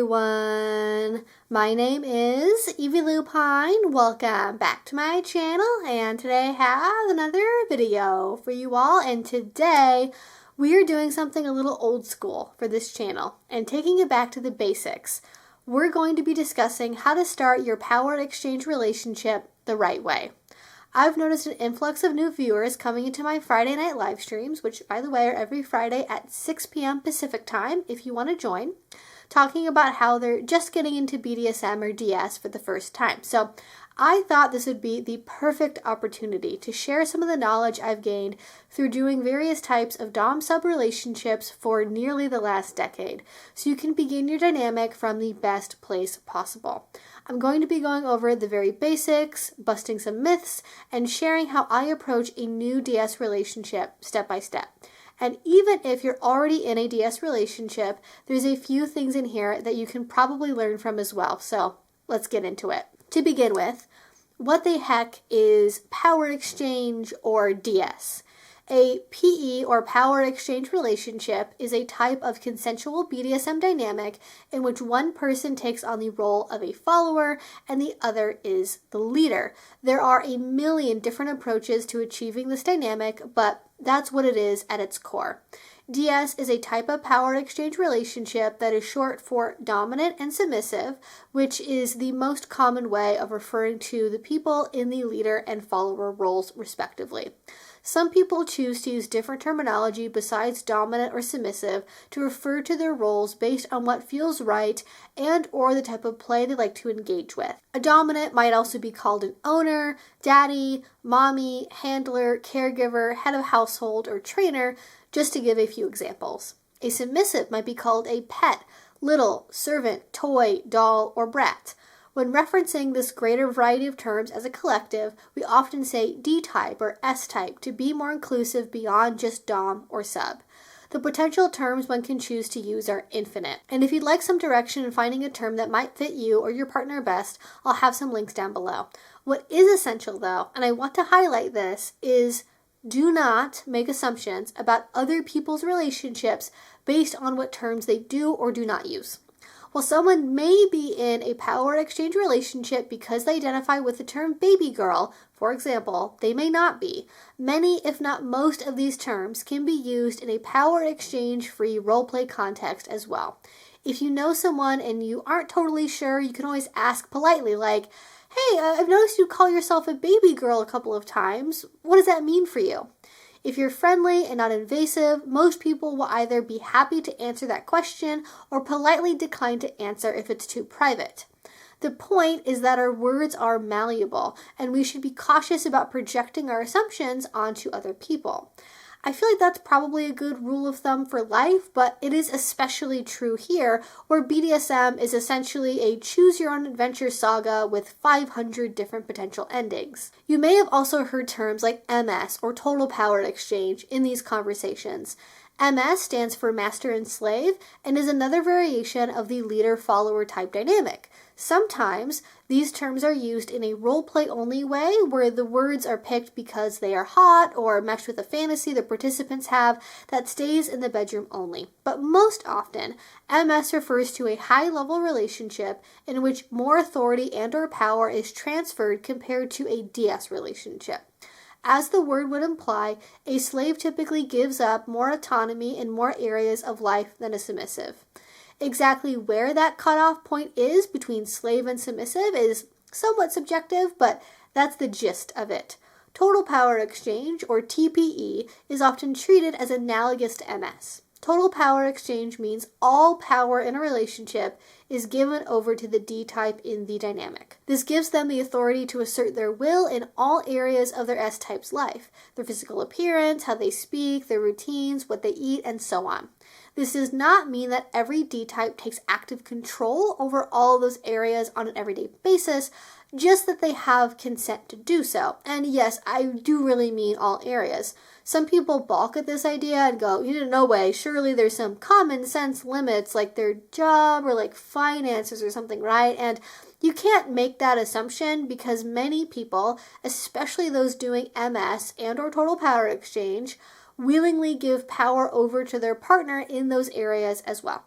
everyone, my name is Evie Lupine. Welcome back to my channel, and today I have another video for you all. And today we are doing something a little old school for this channel and taking it back to the basics. We're going to be discussing how to start your power exchange relationship the right way. I've noticed an influx of new viewers coming into my Friday night live streams, which, by the way, are every Friday at 6 p.m. Pacific time if you want to join, talking about how they're just getting into BDSM or DS for the first time. So I thought this would be the perfect opportunity to share some of the knowledge I've gained through doing various types of dom-sub relationships for nearly the last decade, so you can begin your dynamic from the best place possible. I'm going to be going over the very basics, busting some myths, and sharing how I approach a new DS relationship step by step. And even if you're already in a DS relationship, there's a few things in here that you can probably learn from as well. So let's get into it. To begin with, what the heck is power exchange or DS? A PE or power exchange relationship is a type of consensual BDSM dynamic in which one person takes on the role of a follower and the other is the leader. There are a million different approaches to achieving this dynamic, but that's what it is at its core. DS is a type of power exchange relationship that is short for dominant and submissive, which is the most common way of referring to the people in the leader and follower roles respectively. Some people choose to use different terminology besides dominant or submissive to refer to their roles based on what feels right and or the type of play they like to engage with. A dominant might also be called an owner, daddy, mommy, handler, caregiver, head of household, or trainer, just to give a few examples. A submissive might be called a pet, little, servant, toy, doll, or brat. When referencing this greater variety of terms as a collective, we often say D-type or S-type to be more inclusive beyond just dom or sub. The potential terms one can choose to use are infinite. And if you'd like some direction in finding a term that might fit you or your partner best, I'll have some links down below. What is essential though, and I want to highlight this, is do not make assumptions about other people's relationships based on what terms they do or do not use. While someone may be in a power exchange relationship because they identify with the term baby girl, for example, they may not be. Many, if not most, of these terms can be used in a power exchange-free roleplay context as well. If you know someone and you aren't totally sure, you can always ask politely, like, "Hey, I've noticed you call yourself a baby girl a couple of times. What does that mean for you?" If you're friendly and not invasive, most people will either be happy to answer that question or politely decline to answer if it's too private. The point is that our words are malleable, and we should be cautious about projecting our assumptions onto other people. I feel like that's probably a good rule of thumb for life, but it is especially true here, where BDSM is essentially a choose-your-own-adventure saga with 500 different potential endings. You may have also heard terms like MS, or total power exchange, in these conversations. MS stands for master and slave, and is another variation of the leader-follower type dynamic. Sometimes, these terms are used in a roleplay-only way, where the words are picked because they are hot or mesh with a fantasy the participants have that stays in the bedroom only. But most often, MS refers to a high-level relationship in which more authority and or power is transferred compared to a DS relationship. As the word would imply, a slave typically gives up more autonomy in more areas of life than a submissive. Exactly where that cutoff point is between slave and submissive is somewhat subjective, but that's the gist of it. Total power exchange, or TPE, is often treated as analogous to MS. Total power exchange means all power in a relationship is given over to the D-type in the dynamic. This gives them the authority to assert their will in all areas of their S-type's life: their physical appearance, how they speak, their routines, what they eat, and so on. This does not mean that every D-type takes active control over all those areas on an everyday basis, just that they have consent to do so. And yes, I do really mean all areas. Some people balk at this idea and go, no way, surely there's some common sense limits like their job or like finances or something, right? And you can't make that assumption because many people, especially those doing MS and or total power exchange, willingly give power over to their partner in those areas as well.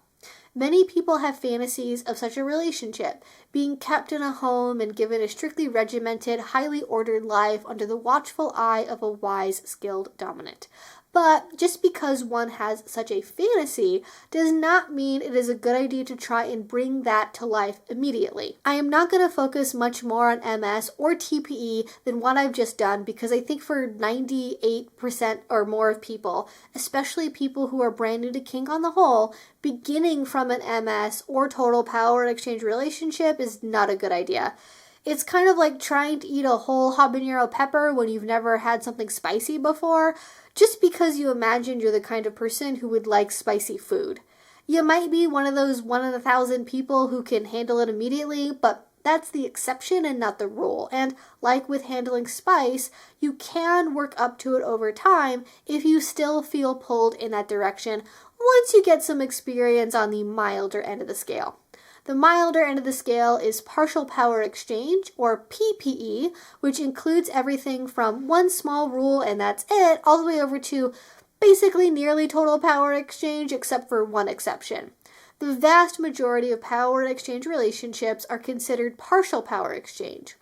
Many people have fantasies of such a relationship, being kept in a home and given a strictly regimented, highly ordered life under the watchful eye of a wise, skilled dominant. But just because one has such a fantasy does not mean it is a good idea to try and bring that to life immediately. I am not going to focus much more on MS or TPE than what I've just done because I think for 98% or more of people, especially people who are brand new to kink on the whole, beginning from an MS or total power exchange relationship is not a good idea. It's kind of like trying to eat a whole habanero pepper when you've never had something spicy before, just because you imagine you're the kind of person who would like spicy food. You might be one of those 1 in 1,000 people who can handle it immediately, but that's the exception and not the rule. And like with handling spice, you can work up to it over time if you still feel pulled in that direction once you get some experience on the milder end of the scale. The milder end of the scale is partial power exchange, or PPE, which includes everything from one small rule and that's it, all the way over to basically nearly total power exchange except for one exception. The vast majority of power exchange relationships are considered partial power exchange.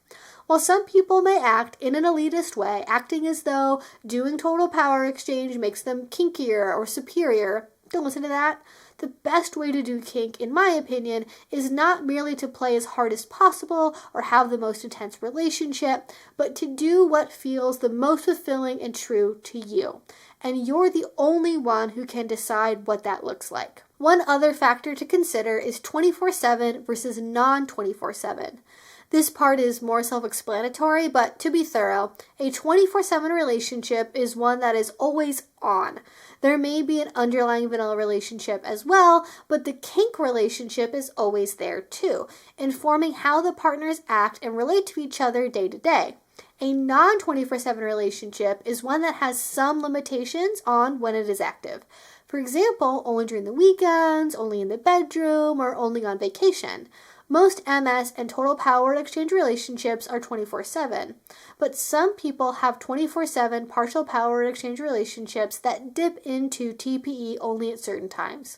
While some people may act in an elitist way, acting as though doing total power exchange makes them kinkier or superior, don't listen to that. The best way to do kink, in my opinion, is not merely to play as hard as possible or have the most intense relationship, but to do what feels the most fulfilling and true to you. And you're the only one who can decide what that looks like. One other factor to consider is 24/7 versus non-24/7. This part is more self-explanatory, but to be thorough, a 24/7 relationship is one that is always on. There may be an underlying vanilla relationship as well, but the kink relationship is always there too, informing how the partners act and relate to each other day to day. A non-24/7 relationship is one that has some limitations on when it is active. For example, only during the weekends, only in the bedroom, or only on vacation. Most MS and total power exchange relationships are 24/7, but some people have 24/7 partial power exchange relationships that dip into TPE only at certain times.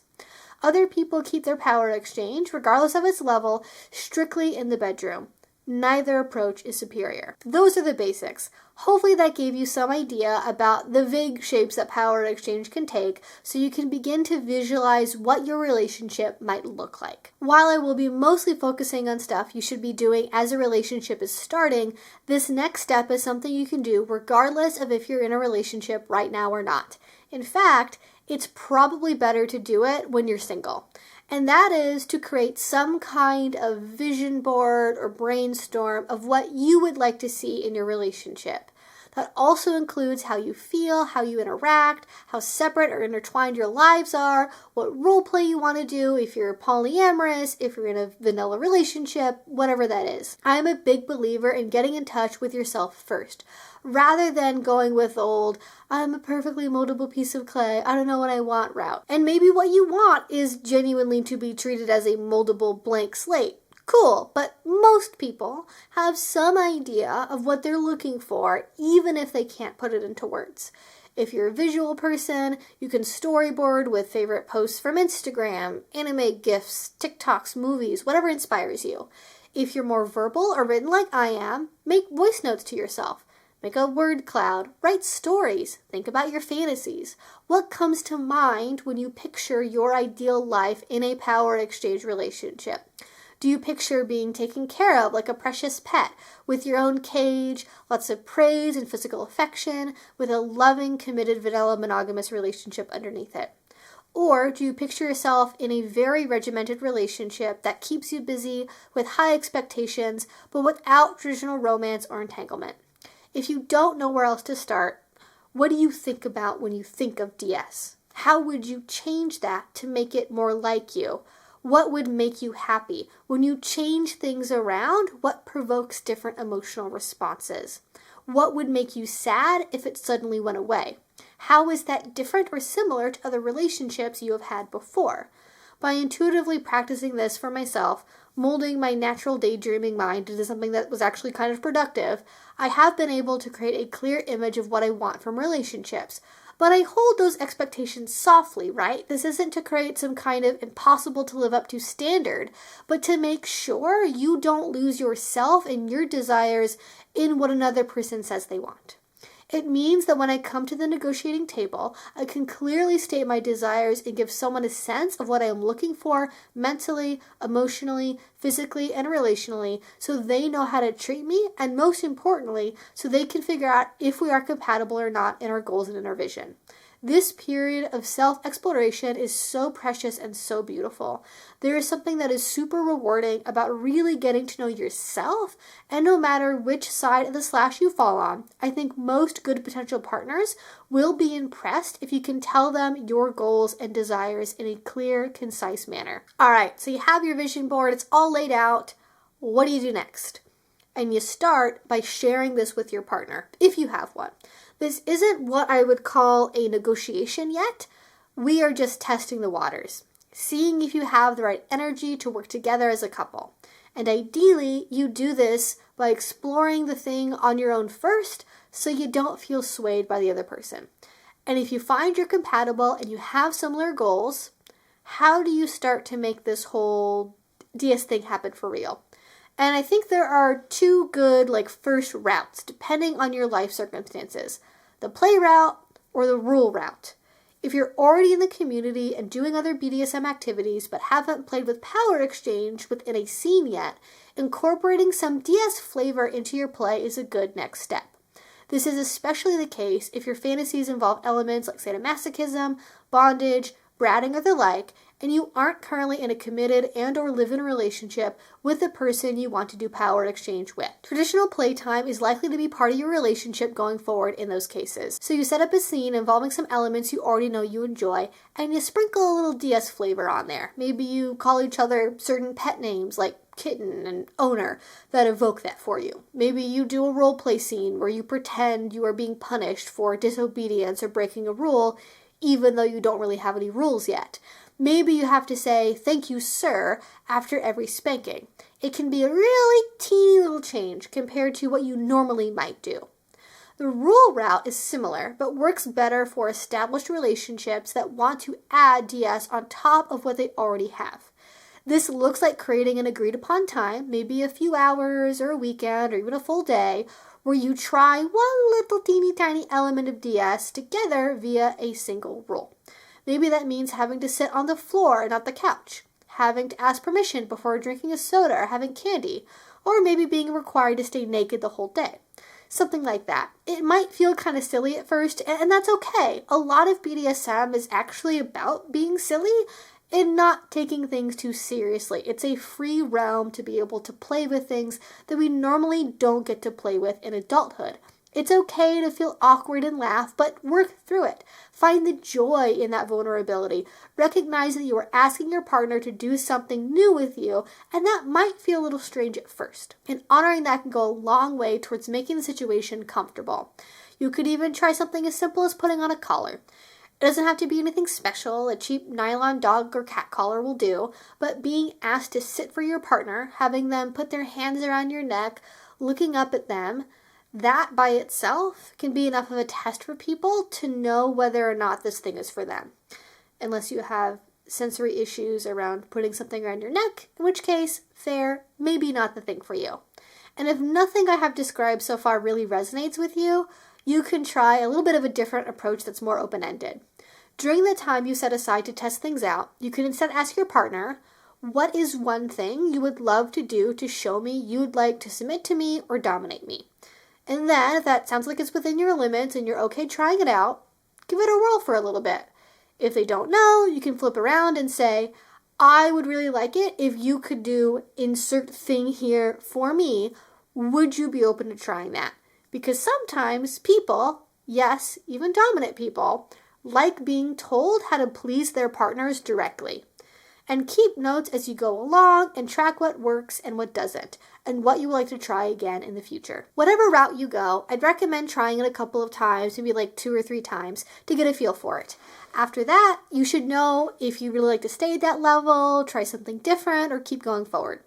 Other people keep their power exchange, regardless of its level, strictly in the bedroom. Neither approach is superior. Those are the basics. Hopefully that gave you some idea about the vague shapes that power exchange can take so you can begin to visualize what your relationship might look like. While I will be mostly focusing on stuff you should be doing as a relationship is starting, this next step is something you can do regardless of if you're in a relationship right now or not. In fact, it's probably better to do it when you're single. And that is to create some kind of vision board or brainstorm of what you would like to see in your relationship. That also includes how you feel, how you interact, how separate or intertwined your lives are, what role play you want to do, if you're polyamorous, if you're in a vanilla relationship, whatever that is. I'm a big believer in getting in touch with yourself first, rather than going with the old, I'm a perfectly moldable piece of clay, I don't know what I want route. And maybe what you want is genuinely to be treated as a moldable blank slate. Cool, but most people have some idea of what they're looking for, even if they can't put it into words. If you're a visual person, you can storyboard with favorite posts from Instagram, anime gifs, TikToks, movies, whatever inspires you. If you're more verbal or written like I am, make voice notes to yourself. Make a word cloud, write stories, think about your fantasies. What comes to mind when you picture your ideal life in a power exchange relationship? Do you picture being taken care of like a precious pet, with your own cage, lots of praise and physical affection, with a loving, committed, vanilla, monogamous relationship underneath it? Or do you picture yourself in a very regimented relationship that keeps you busy with high expectations, but without traditional romance or entanglement? If you don't know where else to start, what do you think about when you think of DS? How would you change that to make it more like you? What would make you happy? When you change things around, what provokes different emotional responses? What would make you sad if it suddenly went away? How is that different or similar to other relationships you have had before? By intuitively practicing this for myself, molding my natural daydreaming mind into something that was actually kind of productive, I have been able to create a clear image of what I want from relationships. But I hold those expectations softly, right? This isn't to create some kind of impossible to live up to standard, but to make sure you don't lose yourself and your desires in what another person says they want. It means that when I come to the negotiating table, I can clearly state my desires and give someone a sense of what I am looking for mentally, emotionally, physically, and relationally, so they know how to treat me, and most importantly, so they can figure out if we are compatible or not in our goals and in our vision. This period of self-exploration is so precious and so beautiful. There is something that is super rewarding about really getting to know yourself, and no matter which side of the slash you fall on, I think most good potential partners will be impressed if you can tell them your goals and desires in a clear, concise manner. All right, so you have your vision board, it's all laid out. What do you do next? And you start by sharing this with your partner, if you have one. This isn't what I would call a negotiation yet. We are just testing the waters, seeing if you have the right energy to work together as a couple. And ideally, you do this by exploring the thing on your own first, so you don't feel swayed by the other person. And if you find you're compatible and you have similar goals, how do you start to make this whole DS thing happen for real? And I think there are two good first routes, depending on your life circumstances. The play route or the rule route. If you're already in the community and doing other BDSM activities but haven't played with power exchange within a scene yet, incorporating some DS flavor into your play is a good next step. This is especially the case if your fantasies involve elements like sadomasochism, bondage, bratting, or the like, and you aren't currently in a committed and or live-in relationship with the person you want to do power exchange with. Traditional playtime is likely to be part of your relationship going forward in those cases. So you set up a scene involving some elements you already know you enjoy, and you sprinkle a little DS flavor on there. Maybe you call each other certain pet names like kitten and owner that evoke that for you. Maybe you do a role play scene where you pretend you are being punished for disobedience or breaking a rule, even though you don't really have any rules yet. Maybe you have to say, "Thank you, sir," after every spanking. It can be a really teeny little change compared to what you normally might do. The rule route is similar, but works better for established relationships that want to add DS on top of what they already have. This looks like creating an agreed upon time, maybe a few hours or a weekend or even a full day, where you try one little teeny tiny element of DS together via a single rule. Maybe that means having to sit on the floor and not the couch, having to ask permission before drinking a soda or having candy, or maybe being required to stay naked the whole day. Something like that. It might feel kind of silly at first, and that's okay. A lot of BDSM is actually about being silly and not taking things too seriously. It's a free realm to be able to play with things that we normally don't get to play with in adulthood. It's okay to feel awkward and laugh, but work through it. Find the joy in that vulnerability. Recognize that you are asking your partner to do something new with you, and that might feel a little strange at first. And honoring that can go a long way towards making the situation comfortable. You could even try something as simple as putting on a collar. It doesn't have to be anything special. A cheap nylon dog or cat collar will do, but being asked to sit for your partner, having them put their hands around your neck, looking up at them, that by itself can be enough of a test for people to know whether or not this thing is for them. Unless you have sensory issues around putting something around your neck, in which case, fair, maybe not the thing for you. And if nothing I have described so far really resonates with you, you can try a little bit of a different approach that's more open-ended. During the time you set aside to test things out, you can instead ask your partner, what is one thing you would love to do to show me you'd like to submit to me or dominate me? And then, if that sounds like it's within your limits and you're okay trying it out, give it a whirl for a little bit. If they don't know, you can flip around and say, I would really like it if you could do insert thing here for me. Would you be open to trying that? Because sometimes people, yes, even dominant people, like being told how to please their partners directly. And keep notes as you go along and track what works and what doesn't, and what you would like to try again in the future. Whatever route you go, I'd recommend trying it a couple of times, maybe 2 or 3 times, to get a feel for it. After that, you should know if you really like to stay at that level, try something different, or keep going forward.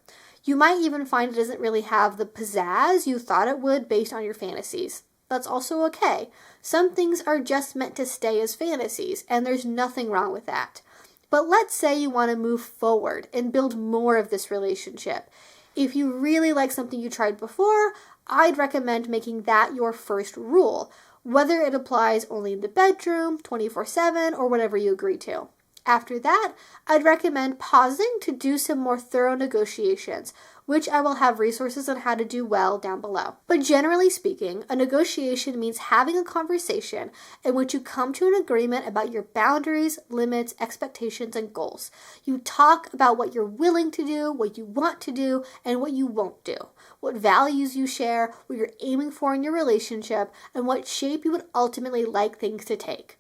You might even find it doesn't really have the pizzazz you thought it would based on your fantasies. That's also okay. Some things are just meant to stay as fantasies, and there's nothing wrong with that. But let's say you want to move forward and build more of this relationship. If you really like something you tried before, I'd recommend making that your first rule, whether it applies only in the bedroom, 24/7, or whatever you agree to. After that, I'd recommend pausing to do some more thorough negotiations, which I will have resources on how to do well down below. But generally speaking, a negotiation means having a conversation in which you come to an agreement about your boundaries, limits, expectations, and goals. You talk about what you're willing to do, what you want to do, and what you won't do, what values you share, what you're aiming for in your relationship, and what shape you would ultimately like things to take.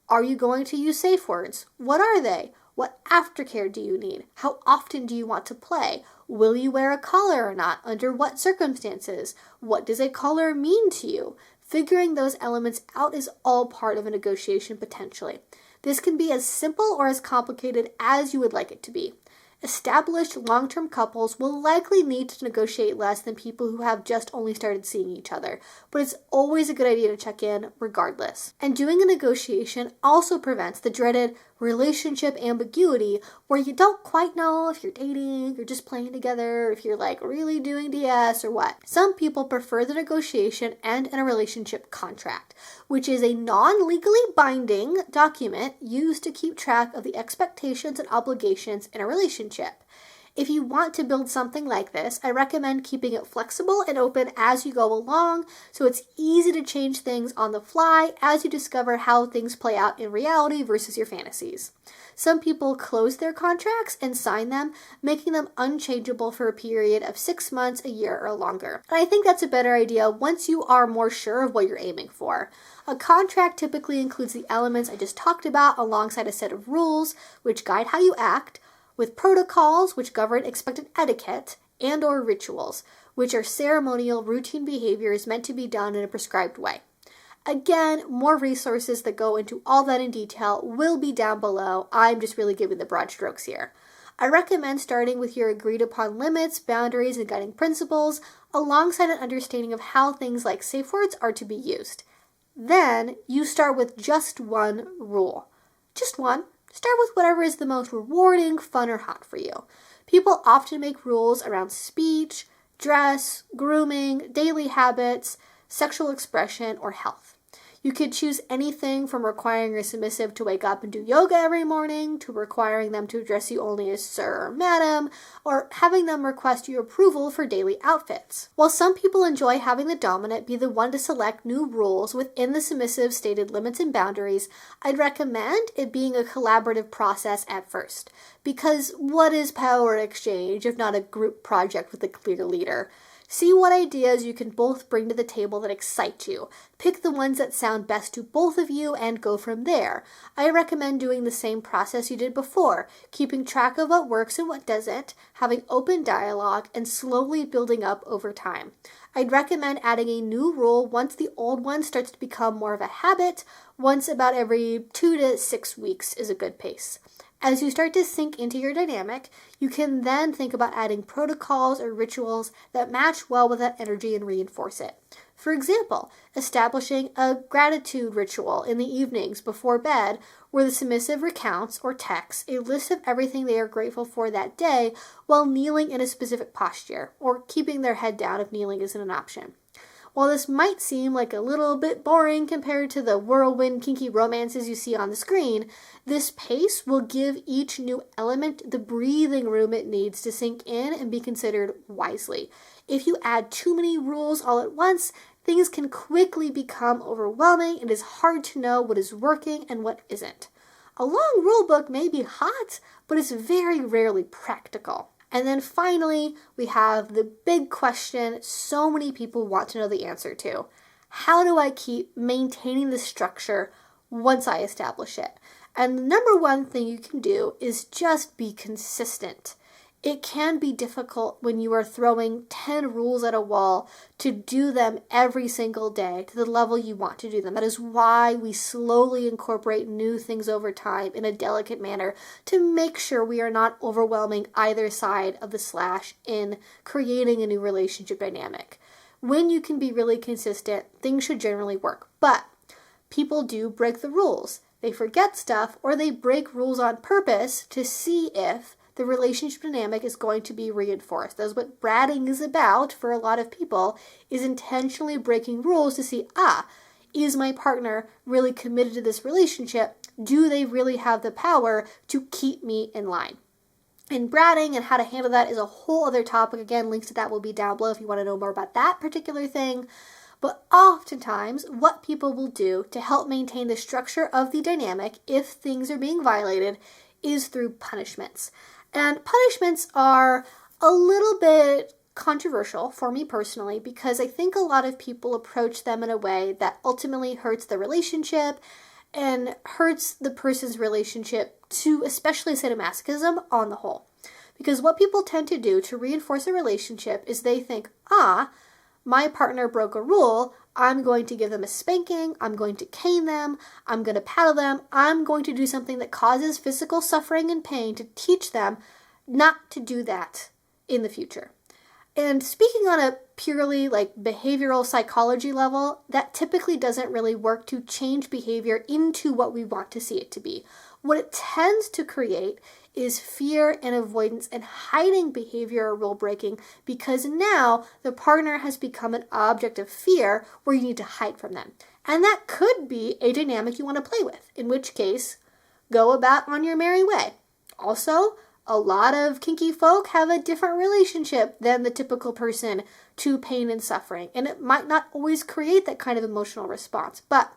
Are you going to use safe words? What are they? What aftercare do you need? How often do you want to play? Will you wear a collar or not? Under what circumstances? What does a collar mean to you? Figuring those elements out is all part of a negotiation potentially. This can be as simple or as complicated as you would like it to be. Established long-term couples will likely need to negotiate less than people who have just only started seeing each other, but it's always a good idea to check in regardless. And doing a negotiation also prevents the dreaded relationship ambiguity where you don't quite know if you're dating or just playing together, if you're like really doing DS or what. Some people prefer the negotiation and in a relationship contract, which is a non-legally binding document used to keep track of the expectations and obligations in a relationship. If you want to build something like this, I recommend keeping it flexible and open as you go along so it's easy to change things on the fly as you discover how things play out in reality versus your fantasies. Some people close their contracts and sign them, making them unchangeable for a period of 6 months, a year, or longer. And I think that's a better idea once you are more sure of what you're aiming for. A contract typically includes the elements I just talked about alongside a set of rules which guide how you act, with protocols which govern expected etiquette, and or rituals, which are ceremonial routine behaviors meant to be done in a prescribed way. Again, more resources that go into all that in detail will be down below. I'm just really giving the broad strokes here. I recommend starting with your agreed upon limits, boundaries, and guiding principles, alongside an understanding of how things like safe words are to be used. Then, you start with just one rule. Just one. Start with whatever is the most rewarding, fun, or hot for you. People often make rules around speech, dress, grooming, daily habits, sexual expression, or health. You could choose anything from requiring your submissive to wake up and do yoga every morning, to requiring them to address you only as sir or madam, or having them request your approval for daily outfits. While some people enjoy having the dominant be the one to select new rules within the submissive's stated limits and boundaries, I'd recommend it being a collaborative process at first. Because what is power exchange if not a group project with a clear leader? See what ideas you can both bring to the table that excite you. Pick the ones that sound best to both of you and go from there. I recommend doing the same process you did before, keeping track of what works and what doesn't, having open dialogue, and slowly building up over time. I'd recommend adding a new rule once the old one starts to become more of a habit. Once about every 2 to 6 weeks is a good pace. As you start to sink into your dynamic, you can then think about adding protocols or rituals that match well with that energy and reinforce it. For example, establishing a gratitude ritual in the evenings before bed where the submissive recounts or texts a list of everything they are grateful for that day while kneeling in a specific posture, or keeping their head down if kneeling isn't an option. While this might seem like a little bit boring compared to the whirlwind kinky romances you see on the screen, this pace will give each new element the breathing room it needs to sink in and be considered wisely. If you add too many rules all at once, things can quickly become overwhelming and it is hard to know what is working and what isn't. A long rule book may be hot, but it's very rarely practical. And then finally, we have the big question so many people want to know the answer to. How do I keep maintaining the structure once I establish it? And the number one thing you can do is just be consistent. It can be difficult when you are throwing 10 rules at a wall to do them every single day to the level you want to do them. That is why we slowly incorporate new things over time in a delicate manner to make sure we are not overwhelming either side of the slash in creating a new relationship dynamic. when you can be really consistent, things should generally work. But people do break the rules. They forget stuff, or they break rules on purpose to see if the relationship dynamic is going to be reinforced. That's what bratting is about for a lot of people, is intentionally breaking rules to see, is my partner really committed to this relationship? Do they really have the power to keep me in line? And bratting and how to handle that is a whole other topic. Again, links to that will be down below if you want to know more about that particular thing. But oftentimes, what people will do to help maintain the structure of the dynamic if things are being violated is through punishments. And punishments are a little bit controversial for me personally, because I think a lot of people approach them in a way that ultimately hurts the relationship and hurts the person's relationship to especially sadomasochism on the whole. Because what people tend to do to reinforce a relationship is they think, my partner broke a rule, I'm going to give them a spanking, I'm going to cane them, I'm going to paddle them, I'm going to do something that causes physical suffering and pain to teach them not to do that in the future. And speaking on a purely behavioral psychology level, that typically doesn't really work to change behavior into what we want to see it to be. What it tends to create is fear and avoidance and hiding behavior or rule breaking, because now the partner has become an object of fear where you need to hide from them. And that could be a dynamic you want to play with, in which case, go about on your merry way. Also, a lot of kinky folk have a different relationship than the typical person to pain and suffering, and it might not always create that kind of emotional response. But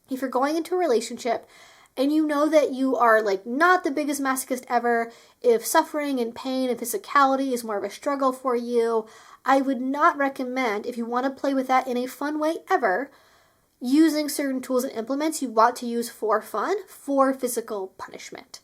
if you're going into a relationship and you know that you are not the biggest masochist ever, if suffering and pain and physicality is more of a struggle for you, I would not recommend, if you want to play with that in a fun way ever, using certain tools and implements you want to use for fun for physical punishment.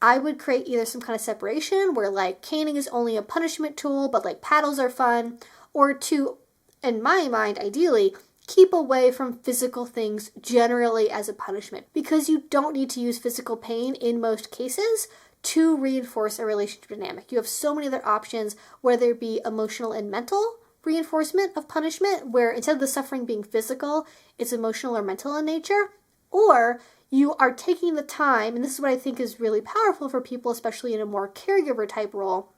I would create either some kind of separation where caning is only a punishment tool, but paddles are fun, or to, in my mind, ideally, keep away from physical things generally as a punishment, because you don't need to use physical pain in most cases to reinforce a relationship dynamic. You have so many other options, whether it be emotional and mental reinforcement of punishment, where instead of the suffering being physical, it's emotional or mental in nature, or you are taking the time, and this is what I think is really powerful for people, especially in a more caregiver type role,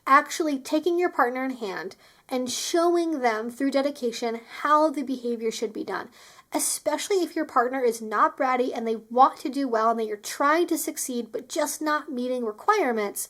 actually taking your partner in hand and showing them through dedication how the behavior should be done. Especially if your partner is not bratty and they want to do well and they are trying to succeed but just not meeting requirements,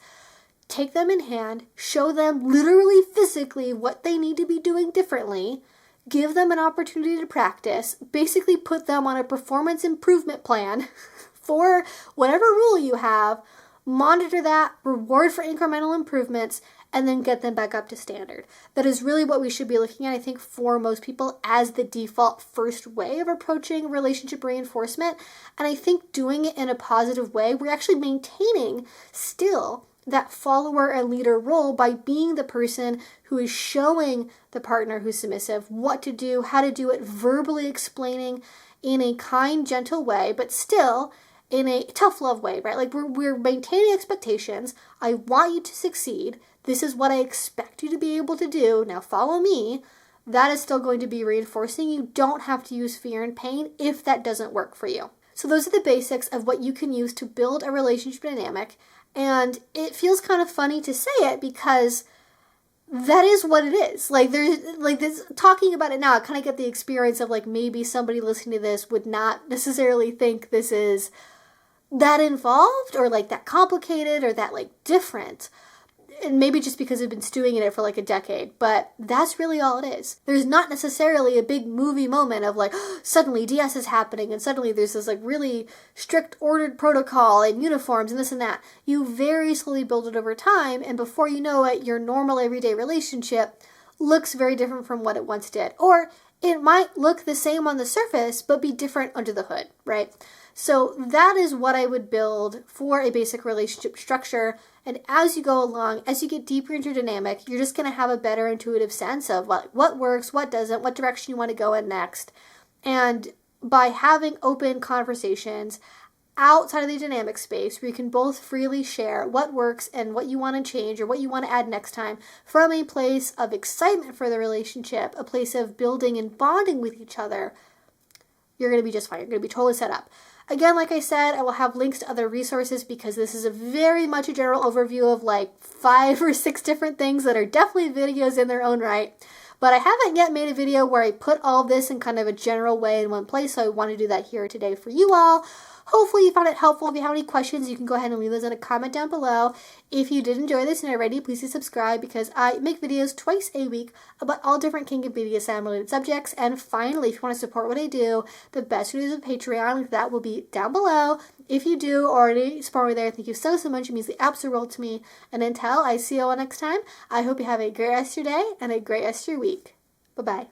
take them in hand, show them literally physically what they need to be doing differently, give them an opportunity to practice, basically put them on a performance improvement plan for whatever rule you have, monitor that, reward for incremental improvements, and then get them back up to standard. That is really what we should be looking at, I think, for most people as the default first way of approaching relationship reinforcement. And I think doing it in a positive way, we're actually maintaining still that follower and leader role by being the person who is showing the partner who's submissive what to do, how to do it, verbally explaining in a kind, gentle way, but still in a tough love way, right? We're maintaining expectations. I want you to succeed. This is what I expect you to be able to do. Now follow me. That is still going to be reinforcing. You don't have to use fear and pain if that doesn't work for you. So those are the basics of what you can use to build a relationship dynamic. And it feels kind of funny to say it because that is what it is. There's this talking about it now, I kind of get the experience of maybe somebody listening to this would not necessarily think this is that involved or that complicated or that different. And maybe just because I've been stewing in it for a decade, but that's really all it is. There's not necessarily a big movie moment of suddenly DS is happening and suddenly there's this really strict ordered protocol and uniforms and this and that. You very slowly build it over time, and before you know it, your normal everyday relationship looks very different from what it once did. Or it might look the same on the surface, but be different under the hood, right? So that is what I would build for a basic relationship structure. And as you go along, as you get deeper into your dynamic, you're just going to have a better intuitive sense of what works, what doesn't, what direction you want to go in next. And by having open conversations, outside of the dynamic space where you can both freely share what works and what you want to change or what you want to add next time from a place of excitement for the relationship, a place of building and bonding with each other, you're going to be just fine. You're going to be totally set up. Again, like I said, I will have links to other resources because this is a very much a general overview of like 5 or 6 different things that are definitely videos in their own right. But I haven't yet made a video where I put all this in kind of a general way in one place, so I want to do that here today for you all. Hopefully you found it helpful. If you have any questions, you can go ahead and leave those in a comment down below. If you did enjoy this and are ready, please do subscribe because I make videos twice a week about all different kink and BDSM related subjects. And finally, if you want to support what I do, the best way to do is Patreon. Link that will be down below. If you do already support me there, thank you so much. It means the absolute world to me. And until I see you all next time, I hope you have a great rest of your day and a great rest of your week. Bye-bye.